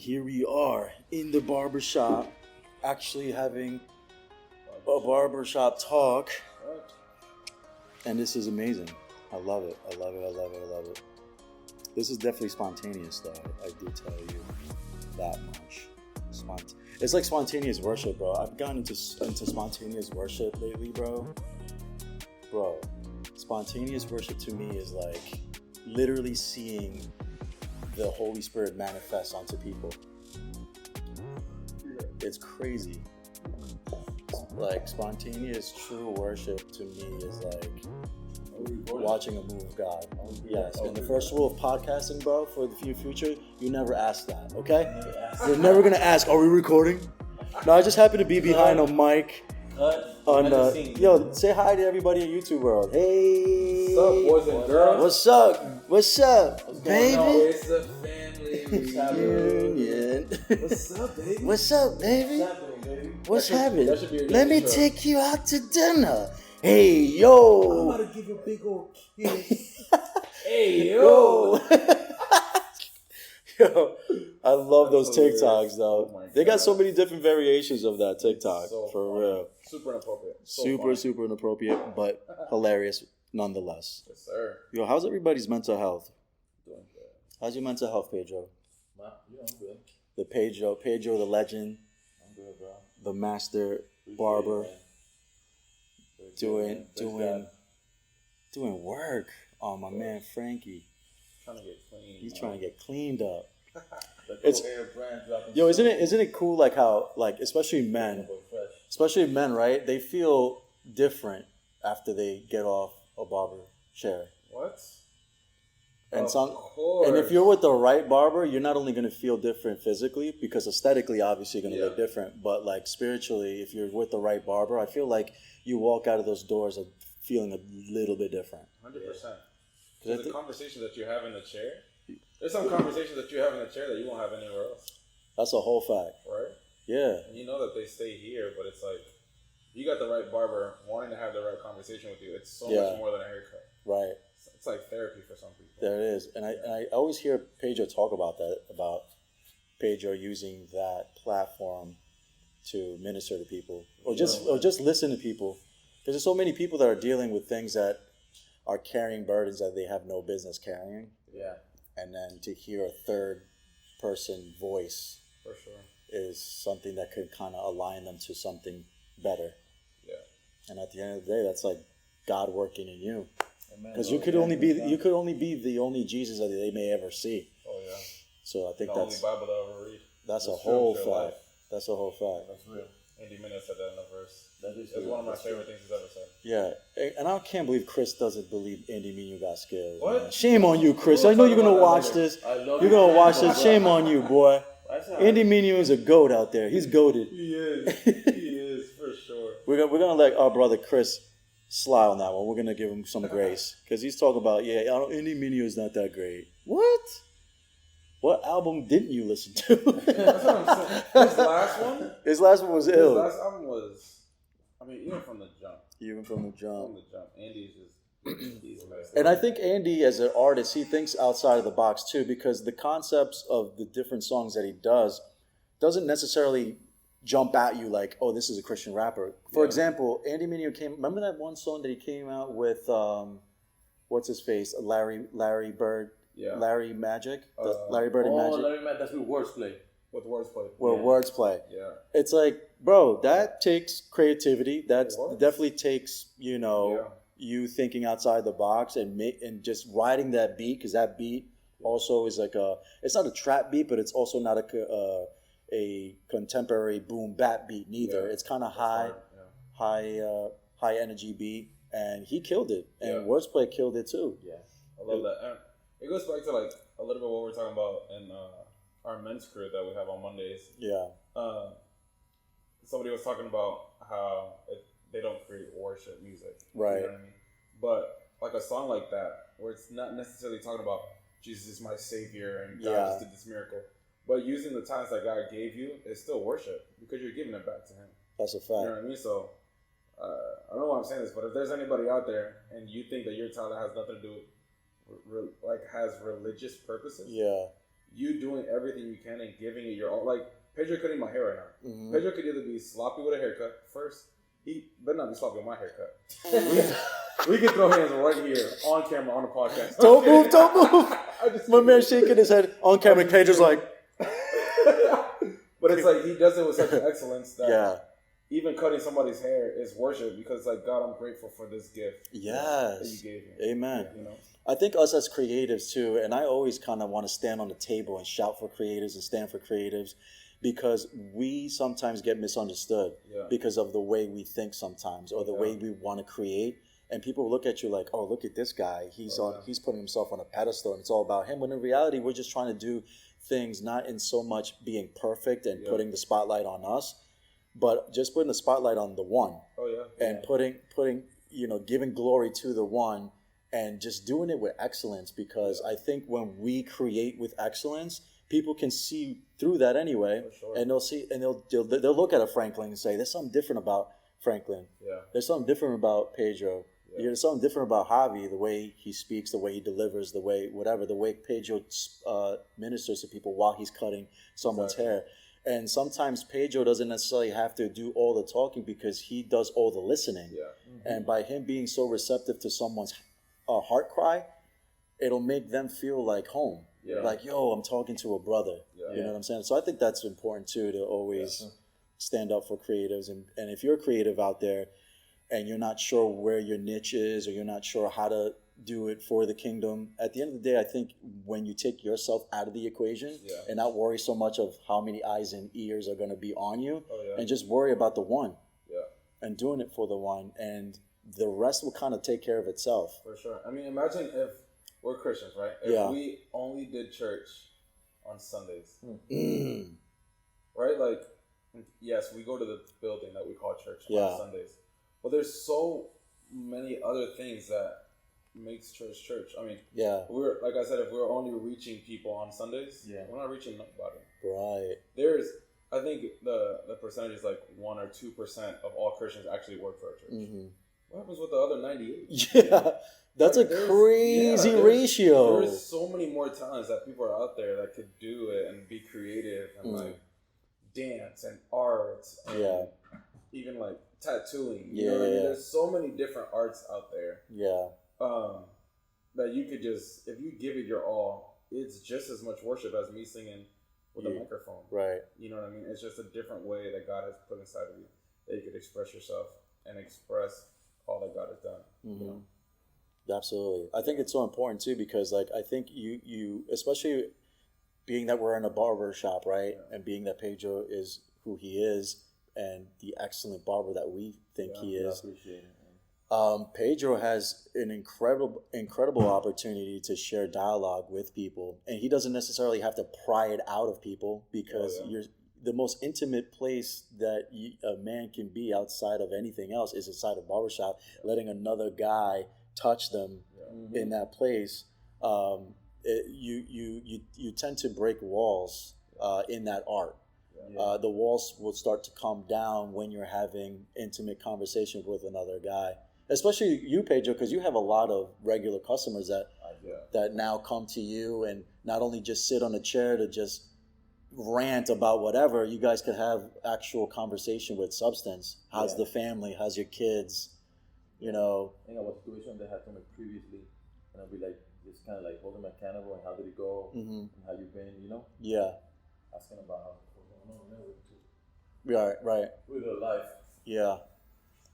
here we are in the barbershop, actually having a barbershop talk. And this is amazing. I love it. I love it. I love it. I love it. This is definitely spontaneous, though. I do tell you that much. It's like spontaneous worship, bro. I've gotten into spontaneous worship lately, bro. Bro, spontaneous worship to me is like literally seeing the Holy Spirit manifest onto people. It's crazy. Like spontaneous true worship to me is like watching a move of God. Yes. And the first rule of podcasting, bro, for the future, you never ask that, okay? You're never gonna ask, are we recording? No, I just happen to be behind a mic. Yo, say hi to everybody in YouTube world. Hey. What's up, boys and girls? What's up? What's up, baby? It's a family reunion. What's up, baby? What's up, baby? What's happening, baby? What's happening? Let me take you out to dinner. Hey, yo. I'm about to give you a big old kiss. Hey, yo. Yo, I love those TikToks, though. They got so many different variations of that TikTok, for real. Super inappropriate. Super inappropriate, but hilarious nonetheless. Yes, sir. Yo, how's everybody's mental health? Doing good. How's your mental health, Pedro? I'm good. The Pedro the legend. I'm good, bro. The master barber. Doing work on my man Frankie. Trying to get clean. He's trying to get cleaned up. Yo, isn't it cool like how like especially men, right? They feel different after they get off a barber chair. What? And course. And if you're with the right barber, you're not only going to feel different physically, because aesthetically, obviously, you're going to look different, but like spiritually, if you're with the right barber, I feel like you walk out of those doors feeling a little bit different. 100%. Because the conversation that you have in the chair, there's some conversations that you have in the chair that you won't have anywhere else. That's a whole fact. Right? Yeah. And you know that they stay here, but it's like, you got the right barber wanting to have the right conversation with you. It's so much more than a haircut. Right. It's like therapy for some people. There it is. And I always hear Pedro talk about that, about Pedro using that platform to minister to people or just listen to people. Because there's so many people that are dealing with things that are carrying burdens that they have no business carrying. Yeah. And then to hear a third person voice for sure is something that could kind of align them to something better. Yeah. And at the end of the day, that's like God working in you. Because you could only be the only Jesus that they may ever see. Oh yeah. So I think the only Bible they'll ever read. That's a whole fact. That's a whole fact. That's real. Andy Minna said that in the verse. That's one of my favorite things he's ever said. Yeah, and I can't believe Chris doesn't believe Andy Minna got skills. What? Man. Shame on you, Chris. I know you're gonna watch this. You're gonna watch this. Shame on you, boy. Andy Minna is a goat out there. He's goated. He is for sure. We're gonna let our brother Chris slide on that one. We're gonna give him some grace because he's talking about Andy Minna is not that great. What album didn't you listen to? That's what I'm saying. His last one was ill. His last album was, even from the jump. Andy's just, he's amazing. And I think Andy, as an artist, he thinks outside of the box too, because the concepts of the different songs that he doesn't necessarily jump at you like, oh, this is a Christian rapper. For example, Andy Minna remember that one song that he came out with, what's his face, Larry Bird? Yeah. Larry Magic? Larry Bird and Magic? Larry Magic, that's with Wordplay. Wordplay. Yeah. It's like, bro, that takes creativity. That definitely takes, you thinking outside the box and just riding that beat, because that beat also is like it's not a trap beat, but it's also not a contemporary boom bap beat neither. It's kind of high energy beat, and he killed it. And Wordplay killed it too. Yeah. I love that. It goes back to like a little bit what we're talking about in our men's crew that we have on Mondays. Yeah. Somebody was talking about how they don't create worship music. Right. You know what I mean? But like a song like that, where it's not necessarily talking about Jesus is my savior and God just did this miracle, but using the talents that God gave you is still worship because you're giving it back to Him. That's a fact. You know what I mean? So I don't know why I'm saying this, but if there's anybody out there and you think that your talent has nothing to do with, has religious purposes, you doing everything you can and giving it your all. Like Pedro cutting my hair right now. Mm-hmm. Pedro could either be sloppy with a haircut first. He better not be sloppy with my haircut. We can throw hands right here on camera on the podcast. Don't move. My man shaking his head on camera. Pedro's like. But it's like he does it with such excellence that Yeah. even cutting somebody's hair is worship because it's like, God, I'm grateful for this gift. Yes. That you gave me. Amen. You know? I think us as creatives too, and I always kind of want to stand on the table and shout for creatives and stand for creatives because we sometimes get misunderstood because of the way we think sometimes or the way we want to create. And people look at you like, oh, look at this guy. He's putting himself on a pedestal and it's all about him. When in reality, we're just trying to do things not in so much being perfect and putting the spotlight on us, but just putting the spotlight on the one. And putting giving glory to the one and just doing it with excellence because I think when we create with excellence, people can see through that anyway, and they'll see and they'll look at a Franklin and say, "There's something different about Franklin. There's something different about Pedro. There's something different about Javi. The way he speaks, the way he delivers, the way Pedro ministers to people while he's cutting someone's hair." And sometimes Pedro doesn't necessarily have to do all the talking because he does all the listening. And by him being so receptive to someone's heart cry, it'll make them feel like home. Like, yo, I'm talking to a brother. You know what I'm saying? So I think that's important too, to always stand up for creatives. And if you're a creative out there and you're not sure where your niche is or you're not sure how to do it for the kingdom, at the end of the day, I think when you take yourself out of the equation and not worry so much of how many eyes and ears are going to be on you and just worry about the one and doing it for the one, and the rest will kind of take care of itself. For sure. I mean, imagine if we're Christians, right? If we only did church on Sundays. Right? Like, yes, we go to the building that we call church on Sundays. But there's so many other things that makes church. I mean, we're like I said, if we're only reaching people on Sundays, we're not reaching nobody. Right. I think the percentage is like 1 or 2% of all Christians actually work for a church. What happens with the other 98? That's like a crazy ratio. There's so many more talents that people are out there that could do it and be creative and like dance and art and even like tattooing. You know what I mean? There's so many different arts out there. That you could just, if you give it your all, it's just as much worship as me singing with a microphone. Right. You know what I mean? It's just a different way that God has put inside of you that you could express yourself and express all that God has done. You know? Absolutely. I think it's so important too because like I think you especially being that we're in a barber shop, right? And being that Pedro is who he is and the excellent barber that we think he is. I appreciate it. Pedro has an incredible opportunity to share dialogue with people, and he doesn't necessarily have to pry it out of people because you're the most intimate place that a man can be outside of anything else is inside a barbershop, letting another guy touch them in that place. You tend to break walls in that art. The walls will start to come down when you're having intimate conversation with another guy. Especially you, Pedro, because you have a lot of regular customers that now come to you and not only just sit on a chair to just rant about whatever. You guys could have actual conversation with substance. How's the family? How's your kids? You know. In a situation that had told me previously, and I'll be like, just kind of like holding my candle and how did it go and how you been, you know? Yeah. Asking about what's going on there Right. With their life. Yeah.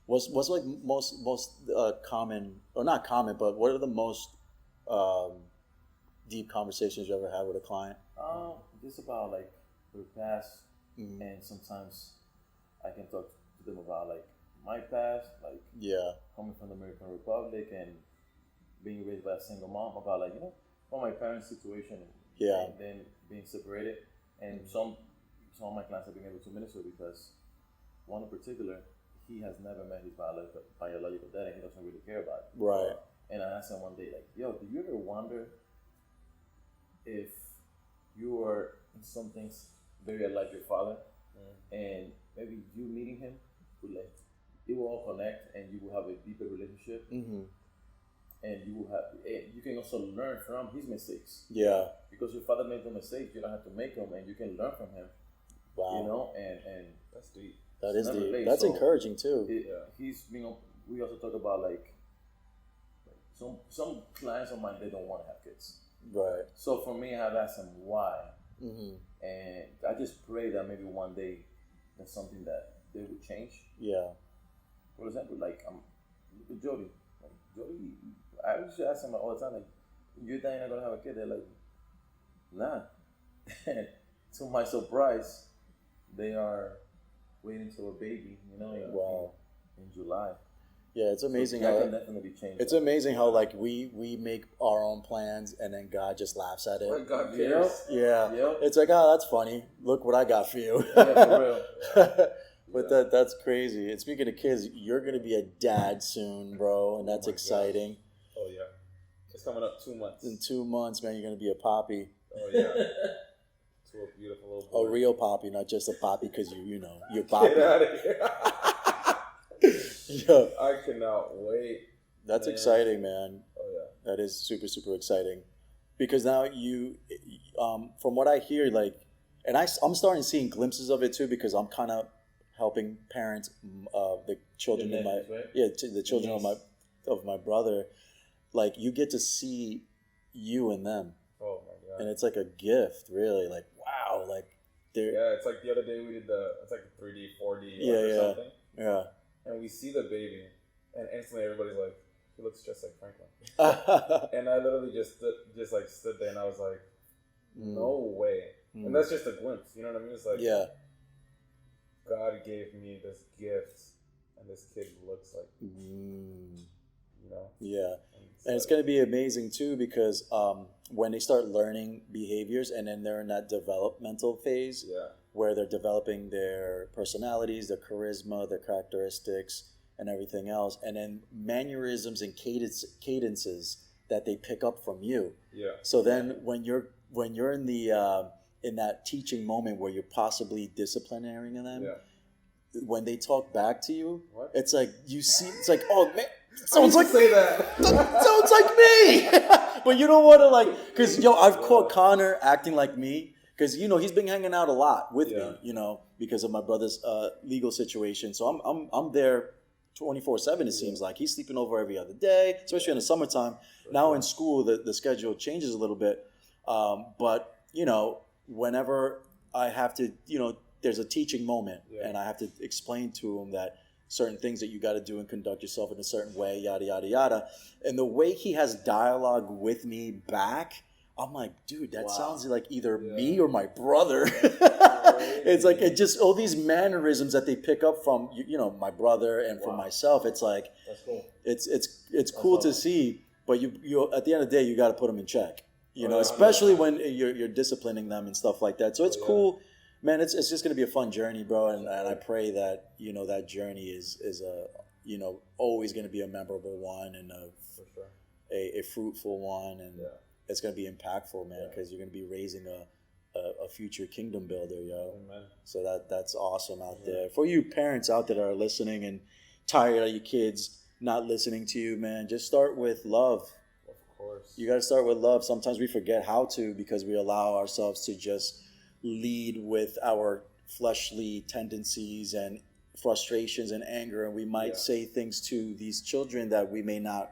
What's like most common, or not common, but what are the most deep conversations you ever had with a client? Just about like their past, and sometimes I can talk to them about like my past, like coming from the American Republic and being raised by a single mom, about like from my parents' situation, and then being separated, and some of my clients have been able to minister because one in particular, he has never met his biological dad and he doesn't really care about it. Right. And I asked him one day, like, yo, do you ever wonder if you were in some things very like your father and maybe you meeting him would like, it will all connect and you will have a deeper relationship? and you can also learn from his mistakes. Yeah. Because your father made the mistakes, you don't have to make them, and you can learn from him. Wow. You know, and that's deep. That is deep. That's encouraging too. He's, you know, we also talk about like some clients of mine, they don't want to have kids. Right. So for me, I've asked them why, and I just pray that maybe one day that's something that they would change. Yeah. For example, like Jody. Jody, I used to ask them all the time, like, "You think you're not gonna have a kid?" They're like, "Nah." To my surprise, they are waiting for a baby. You know, in July. Yeah, it's amazing so how can definitely change. It's amazing how like we make our own plans and then God just laughs at it. Like God cares. Yeah. Yep. It's like, oh, that's funny. Look what I got for you. Yeah, for real. But that's crazy. And speaking of kids, you're gonna be a dad soon, bro, and that's exciting. Gosh. Oh yeah, it's coming up 2 months. In 2 months, man, you're gonna be a poppy. Oh yeah, to a beautiful little boy. A real poppy, not just a poppy because you're poppy. Get out of here. Yeah. I cannot wait. That's exciting, man. Oh yeah, that is super, super exciting, because now you, from what I hear, like, and I'm starting seeing glimpses of it too, because I'm kind of helping parents, the children in my the children of my brother, like you get to see you and them. Oh my god! And it's like a gift, really. Like wow, like they're it's like the other day we did it's like a 3D, 4D or something. Yeah. And we see the baby, and instantly everybody's like, he looks just like Franklin. And I literally just stood there, and I was like, no way. And that's just a glimpse, you know what I mean? It's like, God gave me this gift, and this kid looks like, you know? Yeah. And it's going to be amazing too, because when they start learning behaviors, and then they're in that developmental phase, where they're developing their personalities, their charisma, their characteristics, and everything else, and then mannerisms and cadences that they pick up from you. Yeah. So then when you're in the in that teaching moment where you're possibly disciplining them, when they talk back to you, it's like you see, it's like, oh man, sounds like say that. Sounds like me. But you don't want to, like, because I've caught Connor acting like me, because he's been hanging out a lot with me, because of my brother's legal situation. So I'm there 24/7. It seems like he's sleeping over every other day, especially in the summertime. Now in school, the schedule changes a little bit, but whenever I have to, there's a teaching moment, and I have to explain to him that certain things that you got to do and conduct yourself in a certain way, yada yada yada. And the way he has dialogue with me back, I'm like, dude, that sounds like either me or my brother. It's like it just all these mannerisms that they pick up from my brother and from myself. It's like that's cool. It's cool to see, but you at the end of the day you got to put them in check. Especially when you're disciplining them and stuff like that. So it's cool, man. It's just gonna be a fun journey, bro. And I pray that that journey is always gonna be a memorable one and a fruitful one, and it's gonna be impactful, man, because you're gonna be raising a future kingdom builder, yo. Amen. So that's awesome out there. For you parents out there that are listening and tired of your kids not listening to you, man, just start with love. You got to start with love. Sometimes we forget how to, because we allow ourselves to just lead with our fleshly tendencies and frustrations and anger, and we might say things to these children that we may not,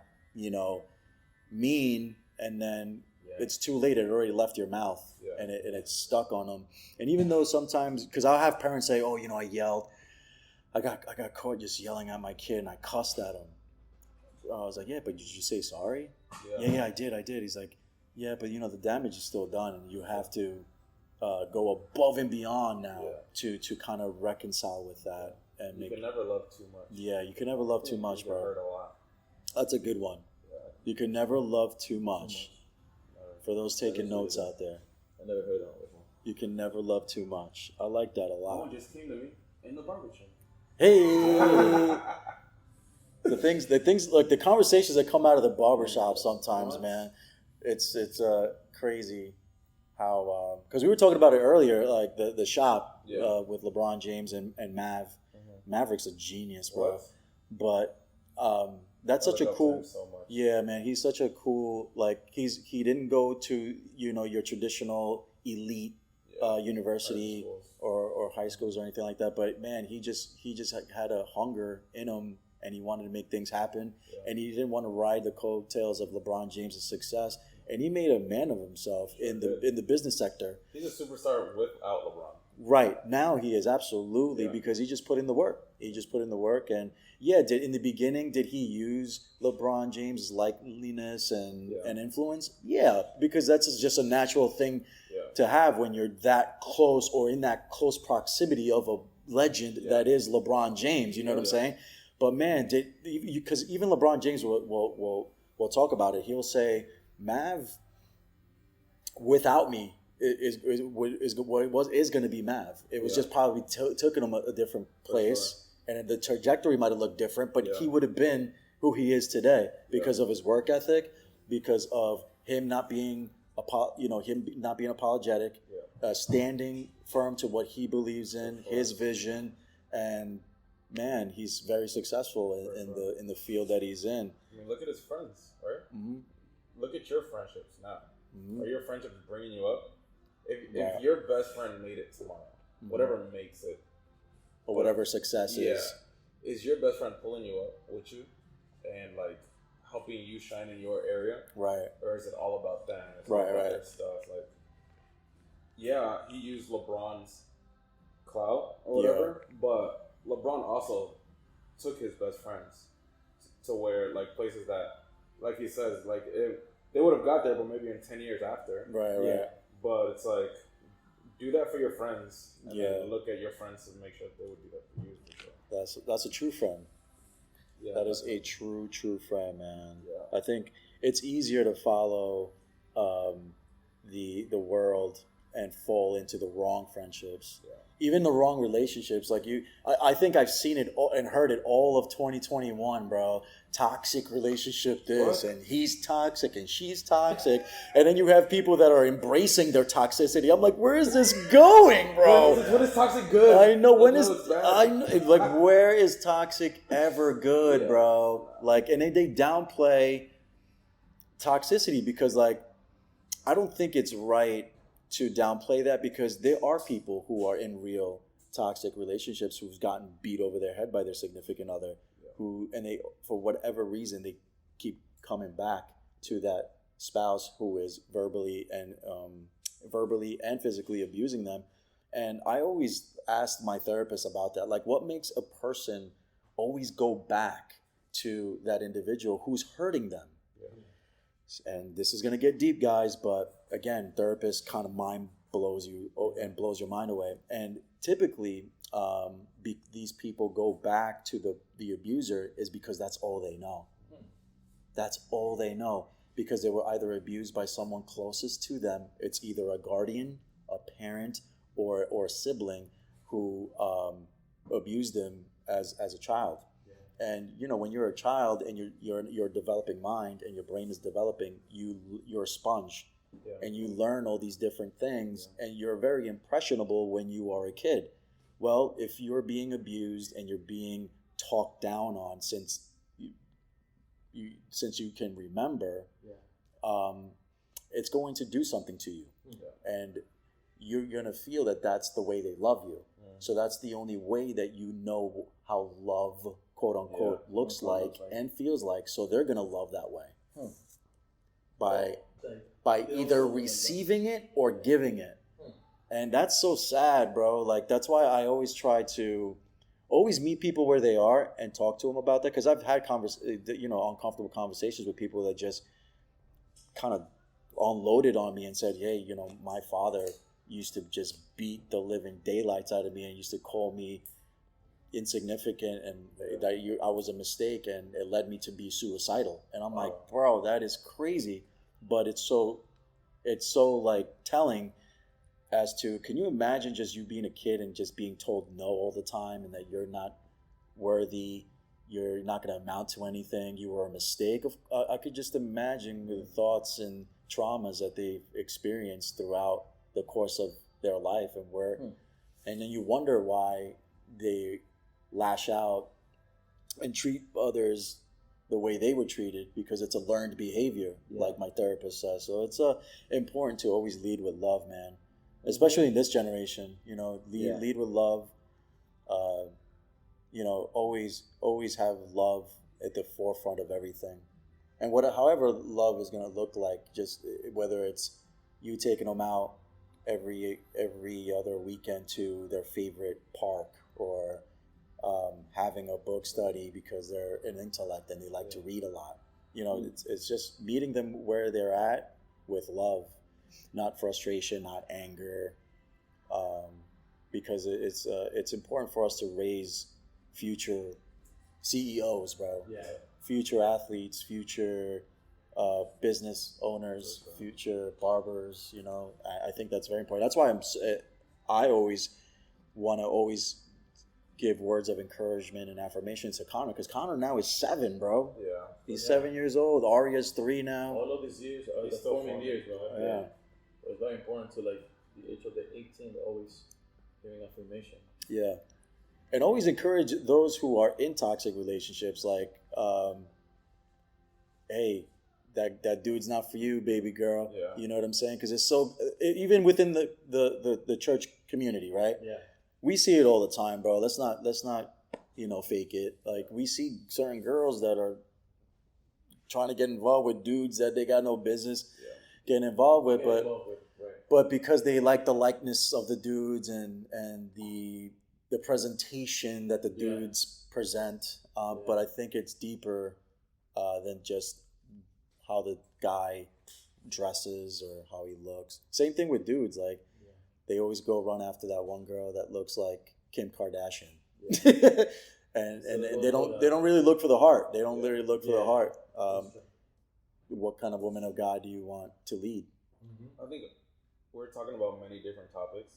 mean, and then it's too late. It already left your mouth, and it's stuck on them. And even though sometimes, because I'll have parents say, "Oh, I yelled, I got caught just yelling at my kid, and I cussed at him." I was like, "Yeah, but did you say sorry?" Yeah, I did. He's like, "Yeah, but the damage is still done, and you have to go above and beyond now to kind of reconcile with that." And you can never love too much. Yeah, you can never love too much, bro. Hurt a lot. That's a good one. Yeah. You can never love too much. For those taking notes out there, I never heard that before. You can never love too much. I like that a lot. Someone just came to me in the barbershop. Hey. The things like the conversations that come out of the barbershop sometimes, man, it's crazy how, because we were talking about it earlier, like the shop with LeBron James and Mav. Maverick's a genius, bro. But that's such a cool. So much. Yeah, man, he's such a cool, like, he didn't go to, your traditional elite university or high schools or anything like that, but man, he just had a hunger in him, and he wanted to make things happen, and he didn't want to ride the coattails of LeBron James' success, and he made a man of himself in the business sector. He's a superstar without LeBron. Right now, he is absolutely, because he just put in the work. And in the beginning, did he use LeBron James' likeliness and influence? Yeah, because that's just a natural thing to have when you're that close or in that close proximity of a legend that is LeBron James. You know what I'm saying? But man, because even LeBron James will talk about it. He'll say, Mav, without me, is going to be Mav. It was just probably taking him a different place, and the trajectory might have looked different, but he would have been who he is today because of his work ethic, because of him not being apologetic, standing firm to what he believes in, his vision, and man, he's very successful in the field that he's in. I mean, look at his friends, right? Mm-hmm. Look at your friendships now. Mm-hmm. Are your friendships bringing you up? If your best friend made it tomorrow, whatever makes it, or whatever success is your best friend pulling you up with you and like helping you shine in your area, right? Or is it all about them? It's all about their stuff. Like, he used LeBron's clout or whatever, but LeBron also took his best friends to where like places that, like he says, like they would have got there, but maybe in 10 years after, right. But it's like, do that for your friends, and then look at your friends and make sure they would do that for you. For sure. That's a true friend. Yeah, that is a true friend, man. Yeah. I think it's easier to follow the world and fall into the wrong friendships, even the wrong relationships. Like I think I've seen it and heard it all of 2021, bro. Toxic relationship, and he's toxic and she's toxic, and then you have people that are embracing their toxicity. I'm like, where is this going, bro? When is toxic good? I know where is toxic ever good, bro? Like, and they downplay toxicity because, like, I don't think it's right to downplay that, because there are people who are in real toxic relationships who've gotten beat over their head by their significant other, they, for whatever reason, they keep coming back to that spouse who is verbally and physically abusing them. And I always asked my therapist about that, like, what makes a person always go back to that individual who's hurting them? And this is going to get deep, guys, but again, therapist kind of mind blows you and blows your mind away. And typically, these people go back to the abuser is because that's all they know. That's all they know, because they were either abused by someone closest to them. It's either a guardian, a parent, or a sibling who abused them as a child. And when you're a child and you're developing mind and your brain is developing, you're a sponge, and you learn all these different things, and you're very impressionable when you are a kid. Well, if you're being abused and you're being talked down on since you can remember, it's going to do something to you, and you're gonna feel that that's the way they love you. So that's the only way that you know how love, quote unquote, looks like and feels like. So they're gonna love that way by either receiving it or giving it. And that's so sad, bro. Like, that's why I always try to meet people where they are and talk to them about that, because I've had uncomfortable conversations with people that just kind of unloaded on me and said, hey, my father used to just beat the living daylights out of me and used to call me insignificant and that I was a mistake, and it led me to be suicidal. And I'm like, bro, that is crazy. But it's so like telling as to, can you imagine just you being a kid and just being told no all the time, and that you're not worthy, you're not going to amount to anything, you were a mistake? I could just imagine the thoughts and traumas that they've experienced throughout the course of their life, and then you wonder why they lash out and treat others the way they were treated, because it's a learned behavior, like my therapist says. So it's important to always lead with love, man. Especially in this generation, lead with love. Always have love at the forefront of everything. And however love is going to look like, just whether it's you taking them out every other weekend to their favorite park, or having a book study because they're an intellect and they like to read a lot. It's just meeting them where they're at with love, not frustration, not anger, because it's important for us to raise future CEOs, bro. Yeah. Future athletes, future business owners, future barbers. I think that's very important. That's why I always want to give words of encouragement and affirmation to Connor, because Connor now is 7, bro. Yeah. He's 7 years old. Aria's 3 now. All of these years are the forming years, bro. Yeah. So it's very important to, like, the age of the 18, always giving affirmation. Yeah. And always encourage those who are in toxic relationships, like, hey, that dude's not for you, baby girl. Yeah. You know what I'm saying? Because it's so, even within the church community, right? Yeah. We see it all the time, bro. Let's not fake it. Like, we see certain girls that are trying to get involved with dudes that they got no business getting involved with, but because they like the likeness of the dudes and the presentation that the dudes present. But I think it's deeper than just how the guy dresses or how he looks. Same thing with dudes. Like, they always go run after that one girl that looks like Kim Kardashian. Yeah. and they don't really look for the heart. They don't really look for the heart. What kind of woman of God do you want to lead? Mm-hmm. I think we're talking about many different topics,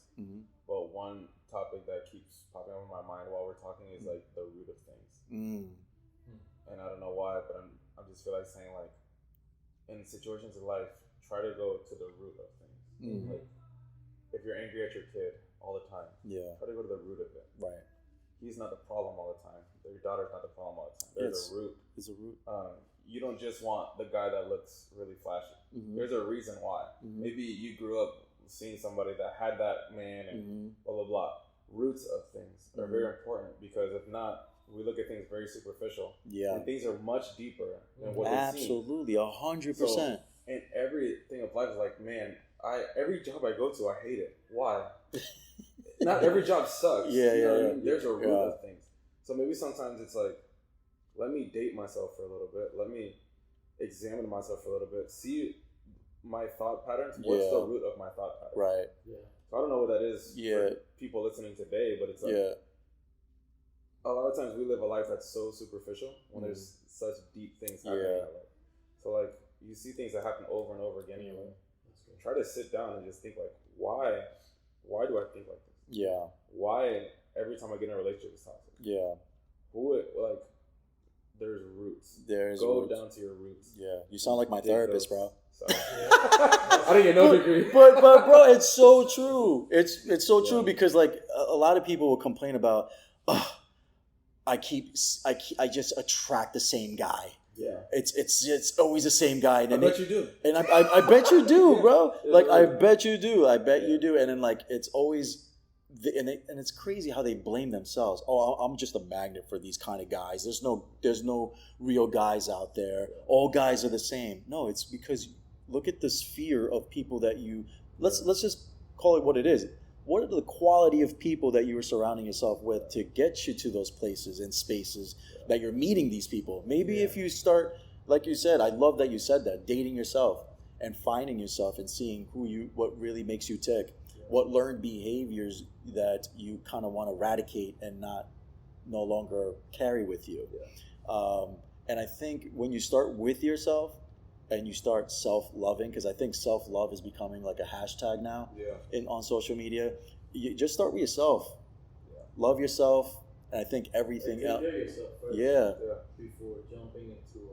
but one topic that keeps popping up in my mind while we're talking is like the root of things. And I don't know why, but I just feel like saying, like, in situations in life, try to go to the root of things. Like, if you're angry at your kid all the time, try to go to the root of it. Right. He's not the problem all the time. Your daughter's not the problem all the time. There's a root. There's a root. You don't just want the guy that looks really flashy. There's a reason why. Maybe you grew up seeing somebody that had that man and blah, blah, blah. Roots of things are very important, because if not, we look at things very superficial. Yeah. And things are much deeper than what they seem. Absolutely, 100%. And everything of life is like, man, every job I go to, I hate it. Why? Not every job sucks. There's a root of things. So maybe sometimes it's like, let me date myself for a little bit. Let me examine myself for a little bit. See my thought patterns. What's the root of my thought pattern? Right. Yeah. So I don't know what that is for people listening today, but it's like, a lot of times we live a life that's so superficial when there's such deep things happening in our life. So, like, you see things that happen over and over again. Try to sit down and just think, like, why do I think like this? Yeah. Why every time I get in a relationship it's toxic? Yeah. There's roots. Go down to your roots. Yeah. You sound like my therapist, bro. I didn't get no degree. But bro, it's so true. It's so true, because, like, a lot of people will complain about, I just attract the same guy. Yeah, it's always the same guy. And I bet you do. And I bet you do, bro. Like, I bet you do. I bet you do. And then, like, it's always, and it's crazy how they blame themselves. Oh, I'm just a magnet for these kind of guys. There's no real guys out there. All guys are the same. No, it's because look at the sphere of people that you. Let's just call it what it is. What are the quality of people that you are surrounding yourself with to get you to those places and spaces that you're meeting these people? Maybe if you start, like you said, I love that you said that, dating yourself and finding yourself and seeing what really makes you tick, what learned behaviors that you kind of want to eradicate and no longer carry with you. And I think when you start with yourself and you start self-loving, because I think self-love is becoming like a hashtag now on social media. You just start with yourself. Love yourself, and I think everything else. Yourself first, before jumping into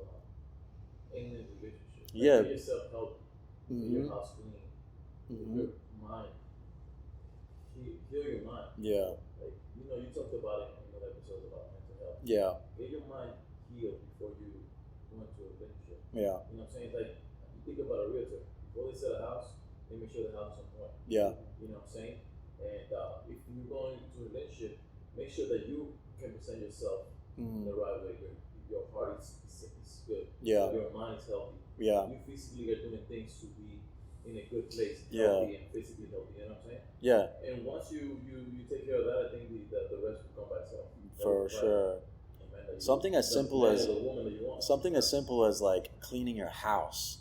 any relationship. Get yourself healthy. Get your house clean. Your mind. Heal your mind. Yeah. Like, you talked about it in the episode about mental health. Yeah. Get your mind healed before you Yeah. You know what I'm saying? It's like, you think about a realtor. Before they sell a house, they make sure the house is on point. Yeah. You know what I'm saying? And if you're going into a relationship, make sure that you can present yourself the right way. Your heart is good. Yeah. Your mind is healthy. Yeah. You physically are doing things to be in a good place, healthy and physically healthy. You know what I'm saying? Yeah. And once you take care of that, I think the rest will come by itself. For sure. Something as simple as like cleaning your house,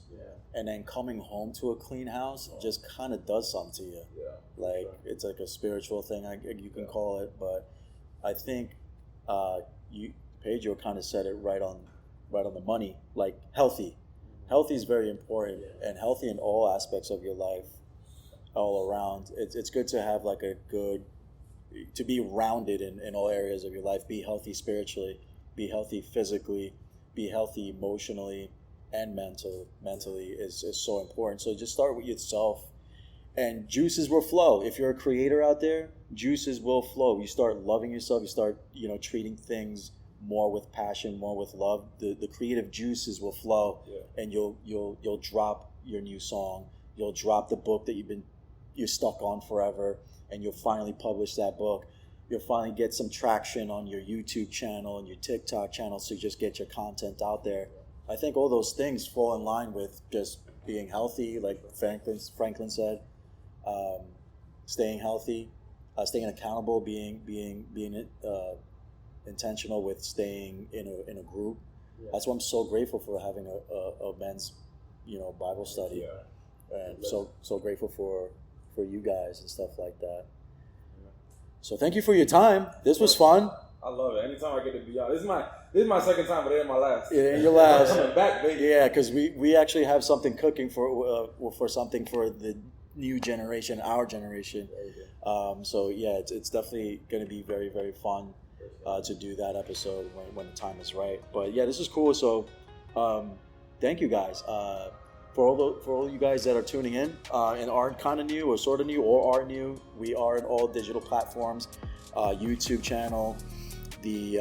and then coming home to a clean house just kind of does something to you. Yeah. Like it's like a spiritual thing, you can call it, but I think Pedro kind of said it right on the money. Like healthy is very important, and healthy in all aspects of your life, all around. It's good to have like to be rounded in all areas of your life. Be healthy spiritually, be healthy physically, be healthy emotionally and mentally is so important. So just start with yourself, and juices will flow. If you're a creator out there, juices will flow. You start loving yourself, you start treating things more with passion, more with love, the creative juices will flow. And you'll drop your new song, you'll drop the book that you're stuck on forever, and you'll finally publish that book. You'll finally get some traction on your YouTube channel and your TikTok channel to just get your content out there. I think all those things fall in line with just being healthy, like Franklin said, staying healthy, staying accountable, being intentional with staying in a group. That's why I'm so grateful for having a men's Bible study, and so grateful for you guys and stuff like that. So thank you for your time. This was fun. I love it. Anytime I get to be on, this is my second time, but it ain't my last. Yeah, your last. I'm coming back, baby. Yeah, because we actually have something cooking for something for the new generation, our generation. So yeah, it's definitely going to be very, very fun to do that episode when the time is right. But yeah, this is cool. So thank you guys. For all you guys that are tuning in and aren't kind of new or sort of new or are new, we are in all digital platforms, YouTube channel, the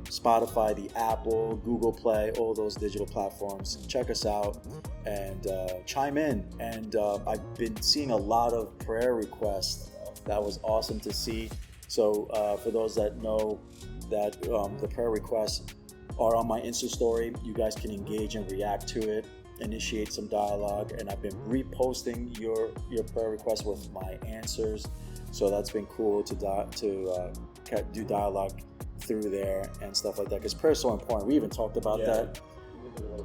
Spotify, the Apple, Google Play, all those digital platforms. Check us out and chime in. And I've been seeing a lot of prayer requests. That was awesome to see. So for those that know that the prayer requests are on my Insta story, you guys can engage and react to it, initiate some dialogue, and I've been reposting your prayer requests with my answers. So that's been cool to do dialogue through there and stuff like that, because prayer is so important. We even talked about that,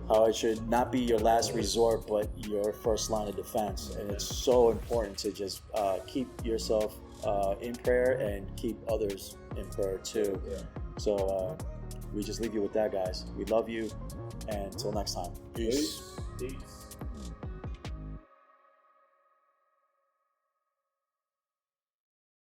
how it should not be your last resort but your first line of defense, and it's so important to just keep yourself in prayer and keep others in prayer too. So we just leave you with that, guys. We love you, and until next time, peace. Peace.